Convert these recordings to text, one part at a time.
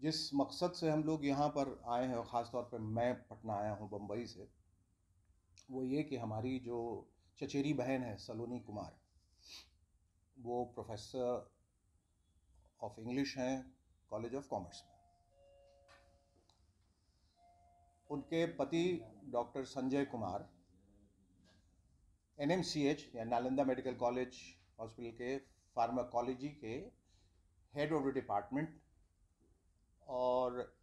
जिस मकसद से हम लोग यहाँ पर आए हैं, और ख़ास तौर पे मैं पटना आया हूँ बम्बई से, वो ये कि हमारी जो चचेरी बहन है सलोनी कुमार, वो प्रोफेसर ऑफ इंग्लिश हैं कॉलेज ऑफ कॉमर्स में। उनके पति डॉक्टर संजय कुमार एनएमसीएच या नालंदा मेडिकल कॉलेज हॉस्पिटल के फार्माकोलॉजी के हेड ऑफ द डिपार्टमेंट और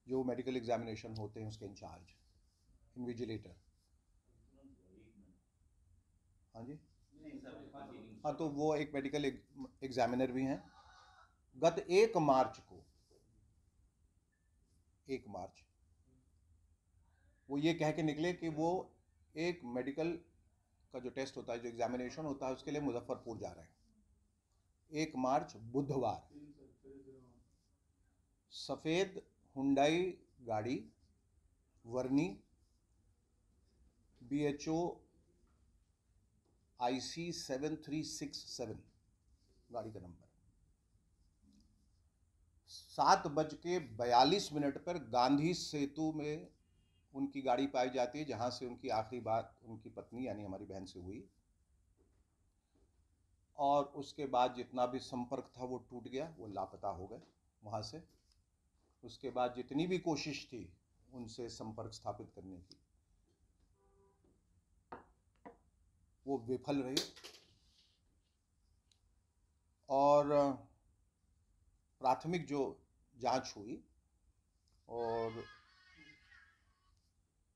जो मेडिकल एग्जामिनेशन होते हैं उसके इंचार्ज, इन्विजिलेटर। हाँ जी, हाँ, तो वो एक मेडिकल एग्जामिनर भी हैं। गत 1 मार्च वो ये कह के निकले कि वो एक मेडिकल का जो टेस्ट होता है, जो एग्जामिनेशन होता है, उसके लिए मुजफ्फरपुर जा रहे हैं। 1 मार्च बुधवार। सफ़ेद हुंडई गाड़ी, वर्नी BHO IC 7367 गाड़ी का नंबर। 7:42 पर गांधी सेतु में उनकी गाड़ी पाई जाती है, जहां से उनकी आखिरी बात उनकी पत्नी यानी हमारी बहन से हुई, और उसके बाद जितना भी संपर्क था वो टूट गया, वो लापता हो गए वहाँ से। उसके बाद जितनी भी कोशिश थी उनसे संपर्क स्थापित करने की, वो विफल रही। और प्राथमिक जो जांच हुई और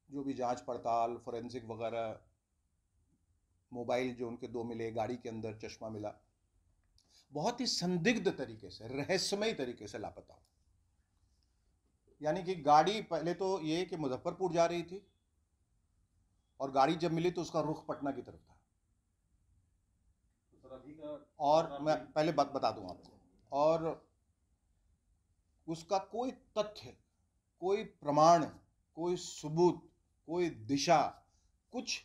जो भी जांच पड़ताल फोरेंसिक वगैरह, मोबाइल जो उनके 2 मिले, गाड़ी के अंदर चश्मा मिला, बहुत ही संदिग्ध तरीके से, रहस्यमय तरीके से लापता हो। यानी कि गाड़ी पहले तो ये कि मुजफ्फरपुर जा रही थी, और गाड़ी जब मिली तो उसका रुख पटना की तरफ था। और मैं पहले बात बता दूं आपको, और उसका कोई तथ्य, कोई प्रमाण, कोई सबूत, कोई दिशा, कुछ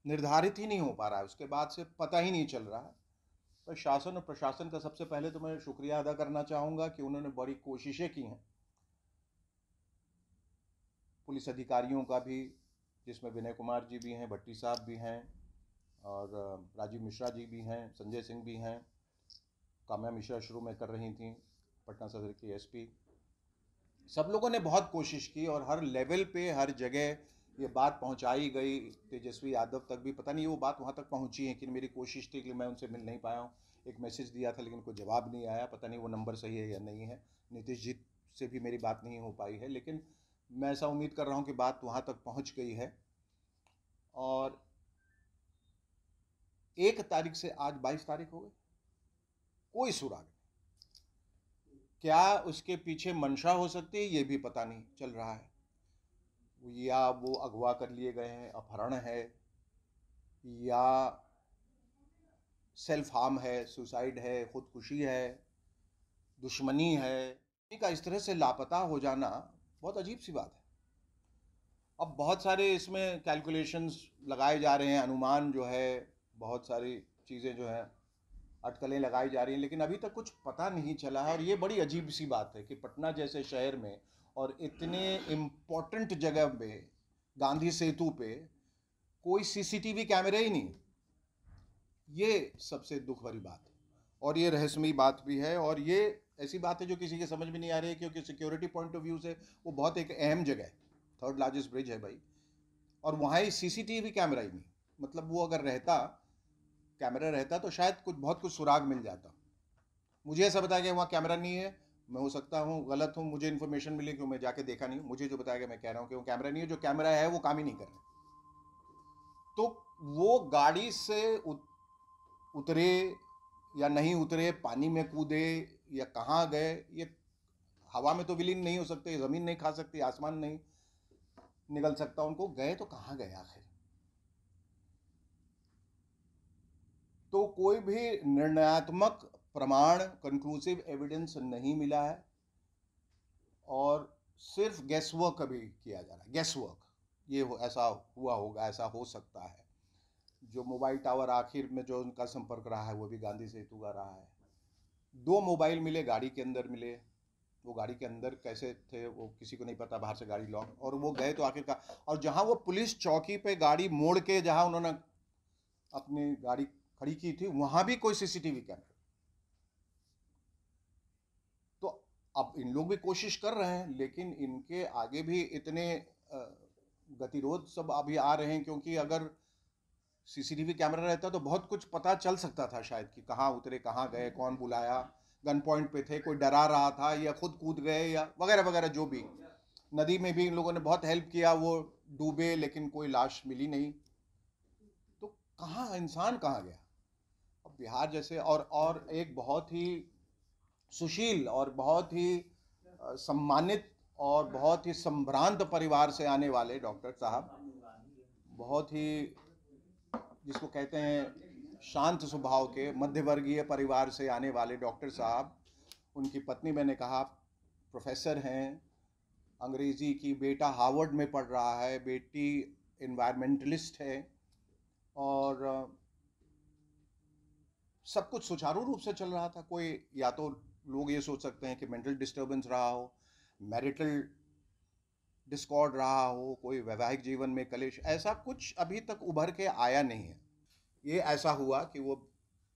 निर्धारित ही नहीं हो पा रहा है। उसके बाद से पता ही नहीं चल रहा है। तो शासन और प्रशासन का सबसे पहले तो मैं शुक्रिया अदा करना चाहूँगा कि उन्होंने बड़ी कोशिशें की हैं। पुलिस अधिकारियों का भी, जिसमें विनय कुमार जी भी हैं, भट्टी साहब भी हैं, और राजीव मिश्रा जी भी हैं, संजय सिंह भी हैं, काम्या मिश्रा शुरू में कर रही थी, पटना सदर की SP। सब लोगों ने बहुत कोशिश की और हर लेवल पे, हर जगह ये बात पहुंचाई गई। तेजस्वी यादव तक भी, पता नहीं वो बात वहाँ तक पहुँची है कि मेरी कोशिश थी कि मैं उनसे मिल नहीं पाया हूँ। एक मैसेज दिया था लेकिन कोई जवाब नहीं आया, पता नहीं वो नंबर सही है या नहीं है। नीतीश जी से भी मेरी बात नहीं हो पाई है, लेकिन मैं ऐसा उम्मीद कर रहा हूँ कि बात वहाँ तक पहुँच गई है। और 1 तारीख से आज 22 तारीख हो गई, कोई सुराग नहीं। क्या उसके पीछे मंशा हो सकती है ये भी पता नहीं चल रहा है। या वो अगवा कर लिए गए हैं, अपहरण है, या सेल्फ हार्म है, सुसाइड है, खुदकुशी है, दुश्मनी है। का इस तरह से लापता हो जाना बहुत अजीब सी बात है। अब बहुत सारे इसमें कैलकुलेशंस लगाए जा रहे हैं, अनुमान जो है, बहुत सारी चीज़ें जो हैं, अटकलें लगाई जा रही हैं, लेकिन अभी तक कुछ पता नहीं चला है। और ये बड़ी अजीब सी बात है कि पटना जैसे शहर में और इतने इम्पोर्टेंट जगह पे, गांधी सेतु पे, कोई CCTV कैमरे ही नहीं। ये सबसे दुख भरी बात है, और ये रहस्यमयी बात भी है। और ये ऐसी बात है जो किसी के समझ में नहीं आ रही है, क्योंकि सिक्योरिटी पॉइंट ऑफ व्यू से वो बहुत एक अहम जगह है, 3rd लार्जेस्ट ब्रिज है भाई, और वहाँ ही CCTV कैमरा ही नहीं। मतलब वो अगर रहता, कैमरा रहता, तो शायद बहुत कुछ सुराग मिल जाता। मुझे ऐसा बताया गया वहाँ कैमरा नहीं है। मैं हो सकता हूँ गलत हूँ, मुझे इन्फॉर्मेशन मिली कि मैं जाके देखा नहीं हूँ। मुझे जो बताया गया मैं कह रहा हूँ कि वो कैमरा नहीं है, जो कैमरा है वो काम ही नहीं कर रहा। तो वो गाड़ी से उतरे या नहीं उतरे, पानी में कूदे या कहाँ गए, ये हवा में तो विलीन नहीं हो सकते, ज़मीन नहीं खा सकती, आसमान नहीं निगल सकता उनको, गए तो कहाँ गए आखिर। तो कोई भी निर्णयात्मक प्रमाण, कंक्लूसिव एविडेंस नहीं मिला है, और सिर्फ गैस वर्क अभी किया जा रहा है। गैस वर्क, ये ऐसा हुआ होगा, ऐसा हो सकता है। जो मोबाइल टावर आखिर में जो उनका संपर्क रहा है वो भी गांधी सेतु का रहा है। 2 मोबाइल मिले, गाड़ी के अंदर मिले। वो गाड़ी के अंदर कैसे थे वो किसी को नहीं पता, बाहर से गाड़ी लॉक, और वो गए तो आखिरकार, और जहां वो पुलिस चौकी पे गाड़ी मोड़ के जहां उन्होंने अपनी गाड़ी खड़ी की थी वहां भी कोई सीसीटीवी कैमरा। तो अब इन लोग भी कोशिश कर रहे हैं, लेकिन इनके आगे भी इतने गतिरोध सब अभी आ रहे हैं, क्योंकि अगर सीसीटीवी कैमरा रहता तो बहुत कुछ पता चल सकता था शायद कि कहाँ उतरे, कहाँ गए, कौन बुलाया, गन पॉइंट पे थे, कोई डरा रहा था या खुद कूद गए या वगैरह वगैरह। जो भी नदी में भी इन लोगों ने बहुत हेल्प किया, वो डूबे लेकिन कोई लाश मिली नहीं। तो कहाँ इंसान कहाँ गया। अब बिहार जैसे और एक बहुत ही सुशील और बहुत ही सम्मानित और बहुत ही संभ्रांत परिवार से आने वाले डॉक्टर साहब, बहुत ही जिसको कहते हैं शांत स्वभाव के मध्यवर्गीय परिवार से आने वाले डॉक्टर साहब, उनकी पत्नी मैंने कहा प्रोफेसर हैं अंग्रेजी की, बेटा हार्वर्ड में पढ़ रहा है, बेटी इन्वायरमेंटलिस्ट है, और सब कुछ सुचारू रूप से चल रहा था। कोई, या तो लोग ये सोच सकते हैं कि मेंटल डिस्टर्बेंस रहा हो, मैरिटल डिस्कॉर्ड रहा हो, कोई वैवाहिक जीवन में कलेश, ऐसा कुछ अभी तक उभर के आया नहीं है। ये ऐसा हुआ कि वो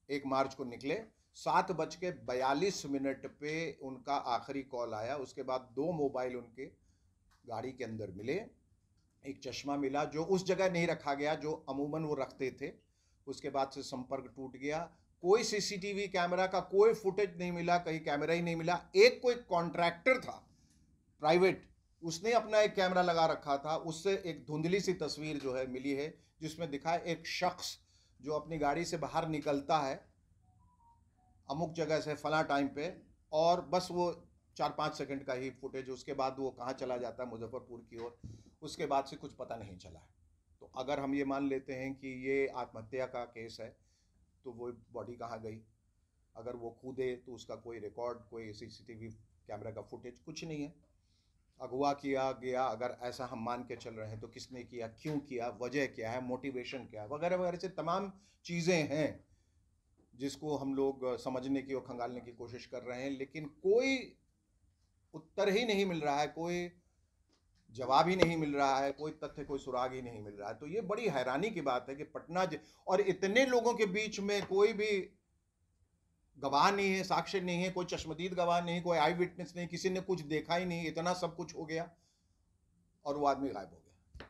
1 मार्च को निकले, 7:42 पे उनका आखिरी कॉल आया। उसके बाद 2 मोबाइल उनके गाड़ी के अंदर मिले, एक चश्मा मिला जो उस जगह नहीं रखा गया जो अमूमन वो रखते थे। उसके बाद से संपर्क टूट गया। कोई सीसीटीवी कैमरा का कोई फुटेज नहीं मिला, कहीं कैमरा ही नहीं मिला। एक कोई कॉन्ट्रैक्टर था प्राइवेट, उसने अपना एक कैमरा लगा रखा था, उससे एक धुंधली सी तस्वीर जो है मिली है, जिसमें दिखा है एक शख्स जो अपनी गाड़ी से बाहर निकलता है अमुक जगह से फला टाइम पे, और बस वो 4-5 सेकंड का ही फुटेज, उसके बाद वो कहाँ चला जाता है मुजफ्फरपुर की ओर, उसके बाद से कुछ पता नहीं चला है। तो अगर हम ये मान लेते हैं कि ये आत्महत्या का केस है, तो वो बॉडी कहाँ गई? अगर वो कूदे तो उसका कोई रिकॉर्ड, कोई सीसीटीवी कैमरा का फुटेज कुछ नहीं है। अगवा किया गया अगर ऐसा हम मान के चल रहे हैं तो किसने किया, क्यों किया, वजह क्या है, मोटिवेशन क्या है, वगैरह वगैरह से तमाम चीज़ें हैं जिसको हम लोग समझने की और खंगालने की कोशिश कर रहे हैं, लेकिन कोई उत्तर ही नहीं मिल रहा है, कोई जवाब ही नहीं मिल रहा है, कोई तथ्य, कोई सुराग ही नहीं मिल रहा है। तो ये बड़ी हैरानी की बात है कि पटना और इतने लोगों के बीच में कोई भी गवाह नहीं है, साक्ष्य नहीं है, कोई चश्मदीद गवाह नहीं, कोई आई विटनेस नहीं, किसी ने कुछ देखा ही नहीं, इतना सब कुछ हो गया और वो आदमी गायब हो गया।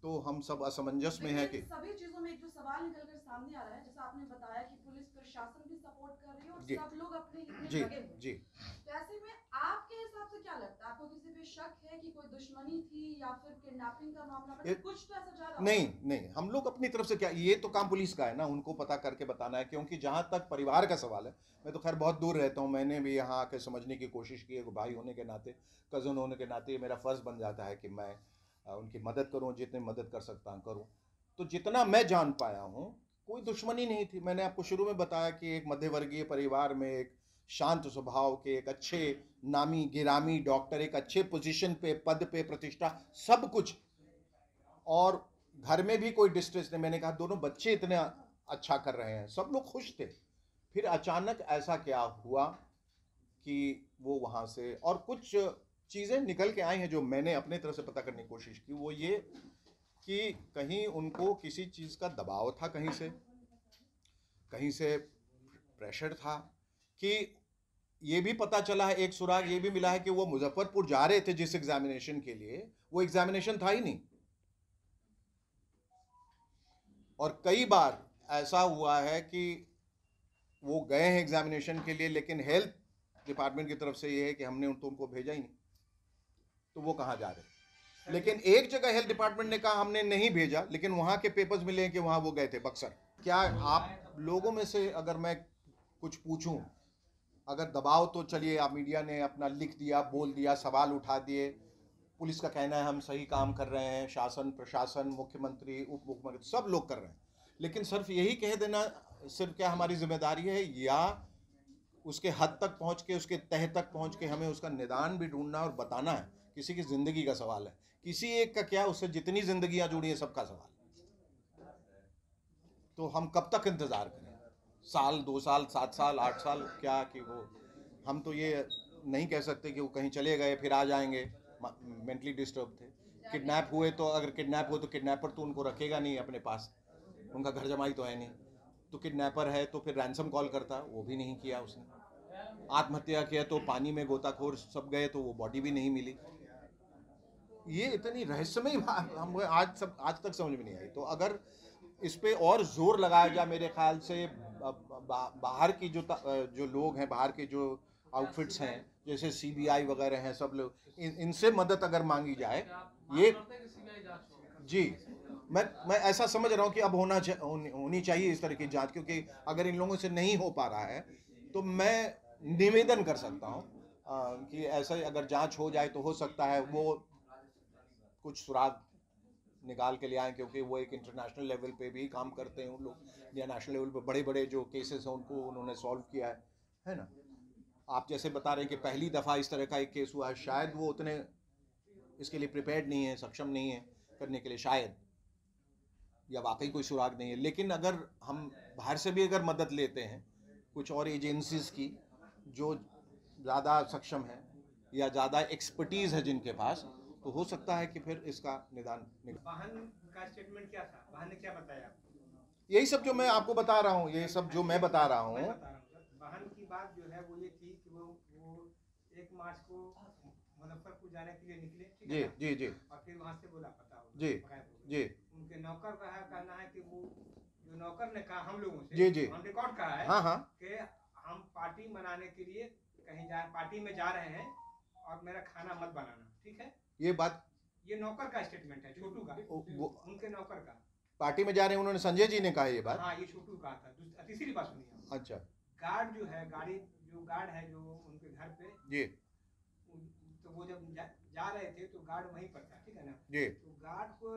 तो हम सब असमंजस में है कि सभी चीजों में एक जो सवाल निकल कर सामने आ रहा है, जैसा आपने बताया कि पुलिस प्रशासन भी सपोर्ट कर रही है और सब लोग अपने हित में लगे हुए हैं। जी, तो ऐसे में आपके हिसाब से क्या लगता है, आपको किसी पे शक है कि कोई दुश्मनी थी या फिर किडनैपिंग का मामला, मतलब कुछ तो ऐसा जा रहा है? नहीं, हम लोग अपनी तरफ से क्या, ये तो काम पुलिस का है ना, उनको पता करके बताना है। क्योंकि जहां तक परिवार का सवाल है, मैं तो खैर बहुत दूर रहता हूं, मैंने भी यहाँ आके समझने की कोशिश की है, भाई होने के नाते, कज़न होने के नाते मेरा फ़र्ज़ बन जाता है कि मैं उनकी मदद करूं, जितनी मदद कर सकता हूं करूं। तो जितना मैं जान पाया हूं, कोई दुश्मनी नहीं थी। मैंने आपको शुरू में बताया कि एक मध्यवर्गीय परिवार में एक शांत स्वभाव के, एक अच्छे नामी गिरामी डॉक्टर, एक अच्छे पोजीशन पे, पद पे, प्रतिष्ठा, सब कुछ, और घर में भी कोई डिस्ट्रेस नहीं। मैंने कहा दोनों बच्चे इतने अच्छा कर रहे हैं, सब लोग खुश थे। फिर अचानक ऐसा क्या हुआ कि वो वहाँ से, और कुछ चीज़ें निकल के आई हैं जो मैंने अपने तरफ से पता करने की कोशिश की। वो ये कि कहीं उनको किसी चीज़ का दबाव था, कहीं से प्रेशर था, कि ये भी पता चला है, एक सुराग ये भी मिला है कि वो मुजफ्फरपुर जा रहे थे जिस एग्जामिनेशन के लिए, वो एग्जामिनेशन था ही नहीं। और कई बार ऐसा हुआ है कि वो गए हैं एग्जामिनेशन के लिए, लेकिन हेल्थ डिपार्टमेंट की तरफ से ये है कि हमने उनको भेजा ही नहीं, तो वो कहाँ जा रहे हैं। लेकिन एक जगह हेल्थ डिपार्टमेंट ने कहा हमने नहीं भेजा, लेकिन वहाँ के पेपर्स मिले हैं कि वहाँ वो गए थे, बक्सर। क्या आप लोगों में से अगर मैं कुछ पूछूं, अगर दबाव, तो चलिए आप मीडिया ने अपना लिख दिया, बोल दिया, सवाल उठा दिए, पुलिस का कहना है हम सही काम कर रहे हैं, शासन प्रशासन, मुख्यमंत्री, उप मुख्यमंत्री, सब लोग कर रहे हैं, लेकिन सिर्फ यही कह देना सिर्फ क्या हमारी जिम्मेदारी है, या उसके हद तक पहुंच के, उसके तह तक पहुंच के हमें उसका निदान भी ढूंढना और बताना है। किसी की ज़िंदगी का सवाल है, किसी एक का क्या, उससे जितनी ज़िंदगियां जुड़ी है सबका सवाल है। तो हम कब तक इंतज़ार करें? साल, 2 साल, 7 साल, 8 साल, क्या कि वो, हम तो ये नहीं कह सकते कि वो कहीं चले गए फिर आ जाएंगे, मेंटली डिस्टर्ब थे। किडनैप हुए तो अगर किडनैप हुए तो किडनैपर तो उनको रखेगा नहीं अपने पास, उनका घर जमाई तो है नहीं। तो किडनैपर है तो फिर रैंसम कॉल करता, वो भी नहीं किया उसने। आत्महत्या किया तो पानी में गोताखोर सब गए तो वो बॉडी भी नहीं मिली। ये इतनी रहस्यमयी बात हम आज तक समझ में नहीं आई। तो अगर इस पे और जोर लगाया जाए, मेरे ख्याल से बाहर की जो लोग हैं, बाहर के जो आउटफिट्स हैं, जैसे सीबीआई वगैरह हैं, सब लोग इनसे मदद अगर मांगी जाए, ये जी, मैं ऐसा समझ रहा हूँ कि अब होनी चाहिए इस तरह की जांच, क्योंकि अगर इन लोगों से नहीं हो पा रहा है तो मैं निवेदन कर सकता हूँ कि ऐसा अगर जांच हो जाए तो हो सकता है वो कुछ सुराग निकाल के ले आए, क्योंकि वो एक इंटरनेशनल लेवल पे भी काम करते हैं उन लोग, या नेशनल लेवल पे बड़े बड़े जो केसेस हैं उनको उन्होंने सॉल्व किया है ना। आप जैसे बता रहे हैं कि पहली दफ़ा इस तरह का एक केस हुआ है, शायद वो उतने इसके लिए प्रिपेयर्ड नहीं है, सक्षम नहीं है करने के लिए, शायद, या वाकई कोई सुराग नहीं है। लेकिन अगर हम बाहर से भी अगर मदद लेते हैं कुछ और एजेंसीज की जो ज़्यादा सक्षम है या ज़्यादा एक्सपर्टीज़ है जिनके पास, तो हो सकता है कि फिर इसका निदान वाहन का स्टेटमेंट क्या था? वाहन ने क्या बताया आपको? यही सब जो मैं आपको बता रहा हूँ, ये सब जो मैं बता रहा हूँ। वाहन की बात जो है वो ये थी कि वो 1 मार्च को मुजफ्फरपुर जाने के लिए निकले, ठीक है ना? जी जी और फिर वहाँ से वो लापता हो जी जी। उनके नौकर का कहना है कि वो जो नौकर ने कहा हम लोगों से, जी जी, ऑन रिकॉर्ड कहा है, हाँ हाँ, कि हम पार्टी मनाने के लिए कहीं पार्टी में जा रहे हैं और मेरा खाना मत बनाना, ठीक है? ये बात, ये नौकर का स्टेटमेंट है, छोटू का, उनके नौकर का। पार्टी में जा रहे हैं, उन्होंने, संजय जी ने कहा ये बात। हाँ, ये छोटू कहा था। तीसरी बात सुनिए। अच्छा। गार्ड जो है, गार्ड है जो उनके घर पे जी, तो वो जब जा रहे थे तो गार्ड वहीं पर था, ठीक है ना जी। तो गार्ड को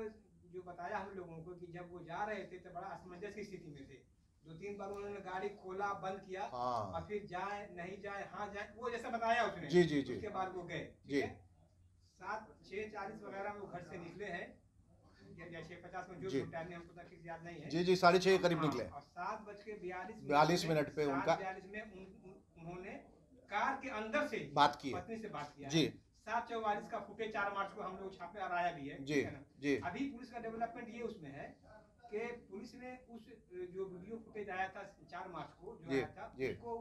जो बताया हम लोगों को कि जब वो जा रहे थे तो बड़ा असमंजस की स्थिति में थे। 2-3 बार उन्होंने गाड़ी खोला, बंद किया, हाँ। और फिर जाए नहीं जाए, हाँ जाए, वो जैसा बताया उसने। जी जी जी। उसके बाद वो गए, जी। 6:40 वगैरह में वो घर से निकले हैं, या 6:50 में, जो टाइम में हमको ठीक याद नहीं है। जी जी, 6:30 करीब निकले। और 7:42 पे उनका 42 में उन्होंने कार के अंदर से बात की, पत्नी से बात किया जी। 7:44 का फुटेज 4 मार्च को हम लोग छापे और आया भी है, जी जी। अभी पुलिस का डेवलपमेंट ये उसमें है कि पुलिस ने उस जो वीडियो फुटेज आया था 4 मार्च को जो आया था, उसको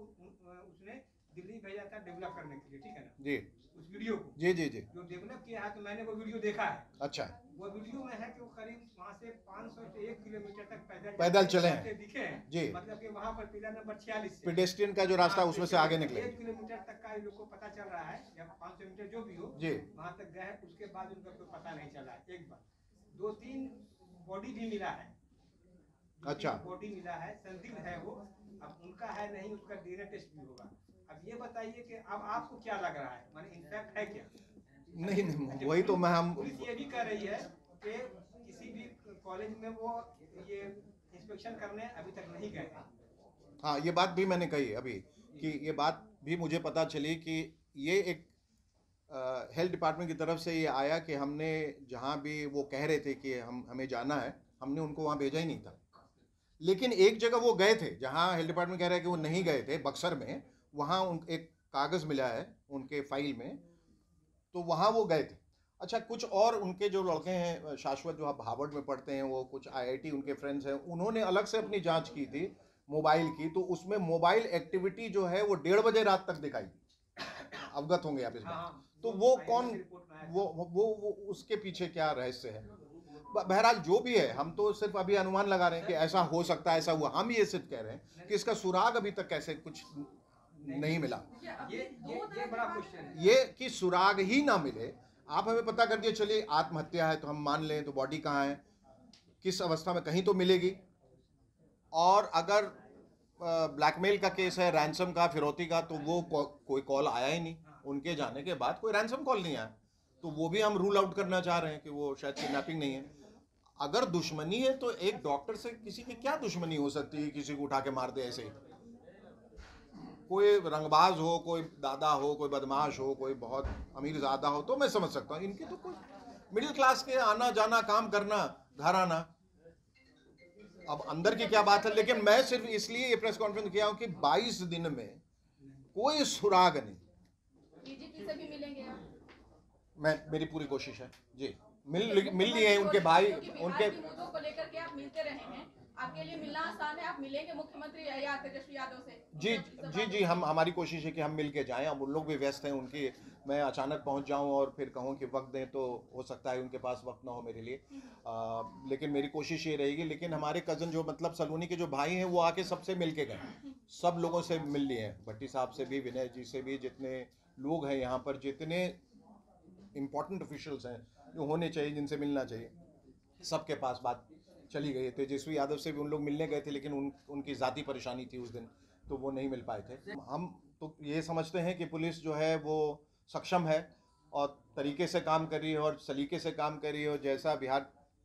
उसने दिल्ली भेजा था डेवलप करने के लिए, ठीक है ना? जी। उस वीडियो को, जी जी जी, जो डेवलप किया है, तो मैंने वो वीडियो देखा है। अच्छा। वो वीडियो में है कि वो करीब वहाँ से 500 से 1 किलोमीटर तक पैदल चले हैं, दिखे हैं, जी। मतलब कि वहाँ पर पिलर नंबर 46 से पेडेस्ट्रियन का जो रास्ता उसमें से आगे निकले, 1 किलोमीटर तक का लोग को पता चल रहा है, या 500 मीटर जो भी हो, जी, वहाँ तक गए। उसके बाद उनका कोई पता नहीं चला। एक बार 2-3 बॉडी भी मिला है, अच्छा, बॉडी मिला है, संदिग्ध है वो, अब उनका है नहीं, उसका डीएनए टेस्ट भी होगा। अब ये बताइए कि अब आपको क्या लग रहा है, माने इनफैक्ट है क्या? नहीं वही तो हम पुलिस ये भी कह रही है कि किसी भी कॉलेज में वो ये इंस्पेक्शन करने अभी तक नहीं गए। हाँ, ये बात भी मैंने कही अभी, कि ये बात भी मुझे पता चली कि ये एक हेल्थ डिपार्टमेंट की तरफ से ये आया कि हमने जहाँ भी वो कह रहे थे कि हमें जाना है, हमने उनको वहाँ भेजा ही नहीं था। लेकिन एक जगह वो गए थे जहाँ हेल्थ डिपार्टमेंट कह रहा है कि वो नहीं गए थे, बक्सर में, वहाँ एक कागज़ मिला है उनके फाइल में, तो वहाँ वो गए थे। अच्छा, कुछ और उनके जो लड़के हैं शाश्वत, जो आप हार्वर्ड में पढ़ते हैं, वो कुछ आईआईटी उनके फ्रेंड्स हैं, उन्होंने अलग से अपनी जांच की थी मोबाइल की, तो उसमें मोबाइल एक्टिविटी जो है वो 1:30 बजे रात तक दिखाई दी। अवगत होंगे आप इस बात। तो वो कौन, वो उसके पीछे क्या रहस्य है? बहरहाल जो भी है, हम तो सिर्फ अभी अनुमान लगा रहे हैं कि ऐसा हो सकता है, ऐसा हुआ। हम ये सिर्फ कह रहे हैं कि इसका सुराग अभी तक कैसे कुछ नहीं मिला। ये बड़ा क्वेश्चन है, ये कि सुराग ही ना मिले, आप हमें पता कर दिए, चलिए आत्महत्या है तो हम मान लें, तो बॉडी कहाँ है, किस अवस्था में, कहीं तो मिलेगी। और अगर ब्लैकमेल का केस है, रैंसम का, फिरौती का, तो वो कोई कॉल आया ही नहीं, उनके जाने के बाद कोई रैंसम कॉल नहीं आया, तो वो भी हम रूल आउट करना चाह रहे हैं कि वो शायद किडनैपिंग नहीं है। अगर दुश्मनी है तो एक डॉक्टर से किसी की क्या दुश्मनी हो सकती है, किसी को उठा के मार दे ऐसे ही? कोई रंगबाज हो, कोई दादा हो, कोई बदमाश हो, कोई बहुत अमीर ज़्यादा हो तो मैं समझ सकता हूँ, इनकी तो कोई मिडिल क्लास के आना जाना, काम करना, घर आना, अब अंदर की क्या बात है, लेकिन मैं सिर्फ इसलिए ये प्रेस कॉन्फ्रेंस किया हूं कि 22 दिन में कोई सुराग नहीं। बीजेपी से भी मिलेंगे आप? मेरी पूरी कोशिश है जी, मिल लिए हैं उनके भाई, उनके मुद्दों को लेकर के आप मिलते रहे हैं, आपके लिए मिलना आसान है, आप मिलेंगे मुख्यमंत्री या तेजस्वी यादव से? जी, हम हमारी कोशिश है कि हम मिल के जाएं। अब उन लोग भी व्यस्त हैं, उनकी मैं अचानक पहुंच जाऊं और फिर कहूं कि वक्त दें, तो हो सकता है उनके पास वक्त ना हो मेरे लिए। लेकिन मेरी कोशिश ये रहेगी। लेकिन हमारे कज़न जो मतलब सलोनी के जो भाई हैं वो आके सबसे मिल के गए, सब लोगों से मिल लिए हैं, भट्टी साहब से भी, विनय जी से भी, जितने लोग हैं यहाँ पर, जितने इम्पोर्टेंट ऑफिशियल्स हैं जो होने चाहिए, जिनसे मिलना चाहिए, सबके पास बात चली गई। तेजस्वी यादव से भी उन लोग मिलने गए थे, लेकिन उनकी ज़ाती परेशानी थी उस दिन, तो वो नहीं मिल पाए थे। हम तो ये समझते हैं कि पुलिस जो है वो सक्षम है और तरीके से काम कर रही है और सलीके से काम कर रही है। और जैसा बिहार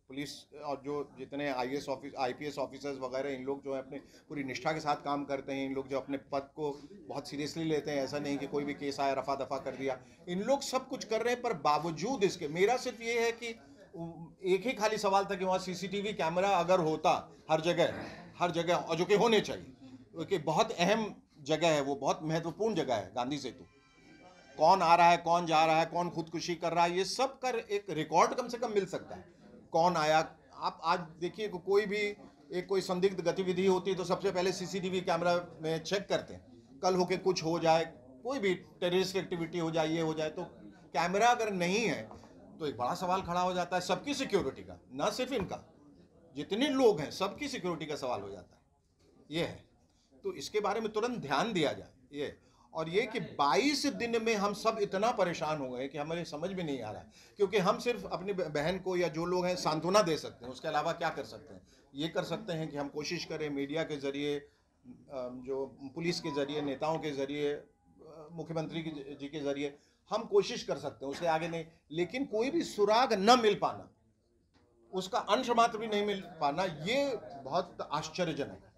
पुलिस और जो जितने IPS ऑफिसर्स वगैरह, इन लोग जो है अपने पूरी निष्ठा के साथ काम करते हैं। इन लोग जो अपने पद को बहुत सीरियसली लेते हैं, ऐसा नहीं कि कोई भी केस आया रफा दफा कर दिया। इन लोग सब कुछ कर रहे हैं, पर बावजूद इसके मेरा सिर्फ ये है कि एक ही खाली सवाल था कि वहाँ CCTV कैमरा अगर होता हर जगह, और जो कि होने चाहिए, क्योंकि बहुत अहम जगह है वो, बहुत महत्वपूर्ण जगह है गांधी सेतु। कौन आ रहा है, कौन जा रहा है, कौन खुदकुशी कर रहा है, ये सब कर एक रिकॉर्ड कम से कम मिल सकता है। कौन आया, आप आज देखिए कोई संदिग्ध गतिविधि होती है तो सबसे पहले CCTV कैमरा में चेक करते हैं। कल होके कुछ हो जाए, कोई भी टेररिस्ट एक्टिविटी हो जाए, ये हो जाए, तो कैमरा अगर नहीं है तो एक बड़ा सवाल खड़ा हो जाता है सबकी सिक्योरिटी का, ना सिर्फ इनका, जितने लोग हैं सबकी सिक्योरिटी का सवाल हो जाता है। ये है, तो इसके बारे में तुरंत ध्यान दिया जाए। ये और ये कि 22 दिन में हम सब इतना परेशान हो गए कि हमें समझ में नहीं आ रहा है, क्योंकि हम सिर्फ अपनी बहन को या जो लोग हैं सांत्वना दे सकते हैं, उसके अलावा क्या कर सकते हैं? ये कर सकते हैं कि हम कोशिश करें मीडिया के जरिए, जो पुलिस के जरिए, नेताओं के जरिए, मुख्यमंत्री जी के जरिए हम कोशिश कर सकते हैं, उससे आगे नहीं। लेकिन कोई भी सुराग न मिल पाना, उसका अंश मात्र भी नहीं मिल पाना, ये बहुत आश्चर्यजनक है।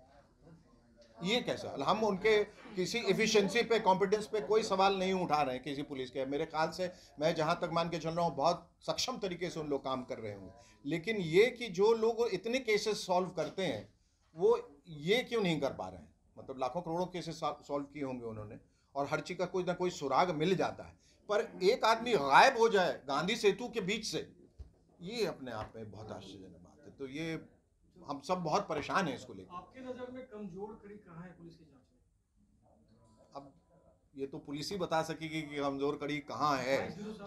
ये कैसा? हम उनके किसी एफिशिएंसी पे, कॉम्पिटेंस पे कोई सवाल नहीं उठा रहे हैं किसी पुलिस के। मेरे ख्याल से मैं जहां तक मान के चल रहा हूँ, बहुत सक्षम तरीके से उन लोग काम कर रहे होंगे। लेकिन ये कि जो लोग इतने केसेस सॉल्व करते हैं, वो ये क्यों नहीं कर पा रहे हैं? मतलब लाखों करोड़ों केसेस सॉल्व किए होंगे उन्होंने, और हर चीज़ का कोई ना कोई सुराग मिल जाता है, पर एक आदमी गायब हो जाए गांधी सेतु के बीच से, ये अपने आप में बहुत आश्चर्यजनक बात है। तो ये हम सब बहुत परेशान हैं इसको लेकर। आपके नजर में कमजोर कड़ी कहाँ है पुलिस की जांच में? अब ये तो पुलिस ही बता सकेगी कि कमजोर कड़ी कहाँ है।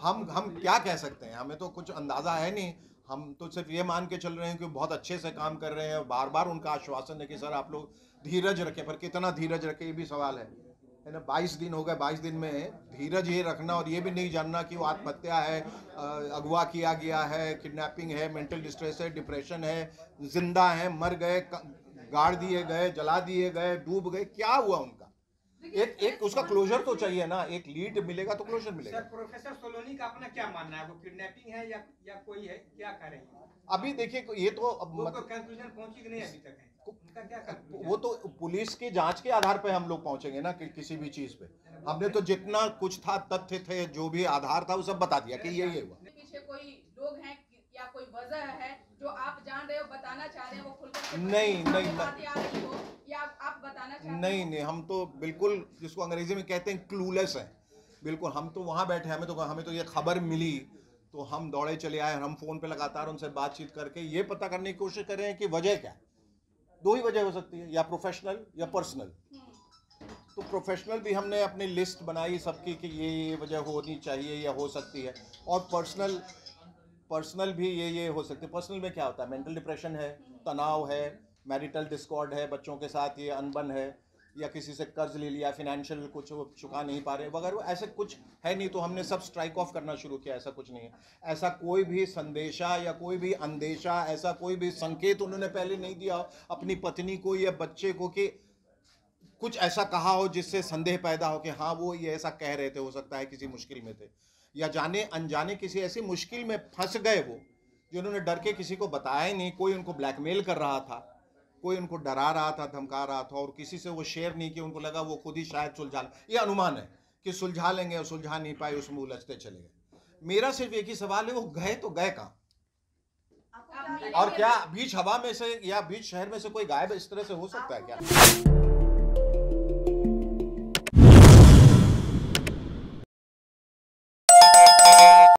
हम क्या कह सकते हैं? हमें तो कुछ अंदाजा है नहीं। हम तो सिर्फ ये मान के चल रहे हैं कि बहुत अच्छे से काम कर रहे हैं। बार बार उनका आश्वासन है कि सर आप लोग धीरज रखें, पर कितना धीरज रखें ये भी सवाल है ना। 22 दिन हो गए, 22 दिन में धीरज ये रखना और ये भी नहीं जानना कि वो आत्महत्या है, अगवा किया गया है, किडनैपिंग है, मेंटल डिस्ट्रेस है, डिप्रेशन है, जिंदा है, मर गए, गाड़ दिए गए, जला दिए गए, डूब गए, क्या हुआ उनका? एक उसका क्लोजर तो चाहिए ना। एक लीड मिलेगा तो क्लोजर मिलेगा। सर, प्रोफेसर सोलोनी का अपना क्या मानना है? वो किडनैपिंग है या कोई है, क्या करेंगे? अभी देखिए, ये तो अब कंक्लूजन पहुंची कि नहीं अभी तक है? उनका क्या वो तो पुलिस की जांच के आधार पे हम लोग पहुंचेंगे ना कि किसी भी चीज पे। हमने तो जितना कुछ था, तथ्य थे, जो भी आधार था, वो सब बता दिया कि ये हुआ। पीछे कोई लोग हैं या कोई वजह है जो आप जान रहे हो, बताना चाह रहे हैं, वो खुलकर नहीं, बातें आ रही हो या आप बताना चाह रहे हैं? नहीं, हम तो बिल्कुल, जिसको अंग्रेजी में कहते हैं, क्लूलेस हैं बिल्कुल। हम तो वहाँ बैठे, हमें तो ये खबर मिली तो हम दौड़े चले आए। हम फोन पे लगातार उनसे बातचीत करके ये पता करने की कोशिश कर रहे हैं कि वजह क्या है। दो ही वजह हो सकती है, या प्रोफेशनल या पर्सनल। तो प्रोफेशनल भी हमने अपनी लिस्ट बनाई सबकी कि ये वजह होनी चाहिए या हो सकती है, और पर्सनल भी ये हो सकती है। पर्सनल में क्या होता है? मेंटल डिप्रेशन है, तनाव है, मैरिटल डिस्कॉर्ड है, बच्चों के साथ ये अनबन है, या किसी से कर्ज ले लिया, फाइनेंशियल कुछ चुका नहीं पा रहे वगैरह, ऐसे कुछ है नहीं। तो हमने सब स्ट्राइक ऑफ करना शुरू किया। ऐसा कुछ नहीं है, ऐसा कोई भी संदेशा या कोई भी अंदेशा, ऐसा कोई भी संकेत उन्होंने पहले नहीं दिया अपनी पत्नी को या बच्चे को कि कुछ ऐसा कहा हो जिससे संदेह पैदा हो कि हाँ वो ये ऐसा कह रहे थे, हो सकता है किसी मुश्किल में थे, या जाने अनजाने किसी ऐसी मुश्किल में फंस गए वो, जिन्होंने डर के किसी को बताया ही नहीं। कोई उनको ब्लैकमेल कर रहा था, कोई उनको डरा रहा था, धमका रहा था, और किसी से वो शेयर नहीं किया। उनको लगा वो खुद ही शायद सुलझा, ये अनुमान है कि सुलझा लेंगे, और सुलझा नहीं पाए, उसमें उलझते चले गए। मेरा सिर्फ एक ही सवाल है, वो गए तो गए कहाँ? मिलेंगे। और क्या बीच हवा में से या बीच शहर में से कोई गायब इस तरह से हो सकता है क्या? आपको